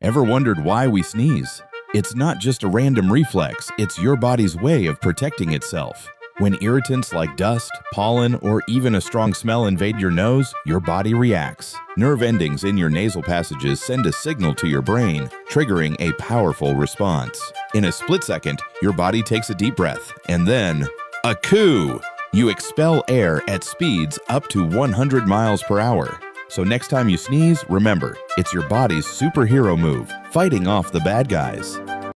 Ever wondered why we sneeze? It's not just a random reflex, it's your body's way of protecting itself. When irritants like dust, pollen, or even a strong smell invade your nose, your body reacts. Nerve endings in your nasal passages send a signal to your brain, triggering a powerful response. In a split second, your body takes a deep breath, and then, achoo! You expel air at speeds up to 100 miles per hour. So next time you sneeze, remember, it's your body's superhero move, fighting off the bad guys.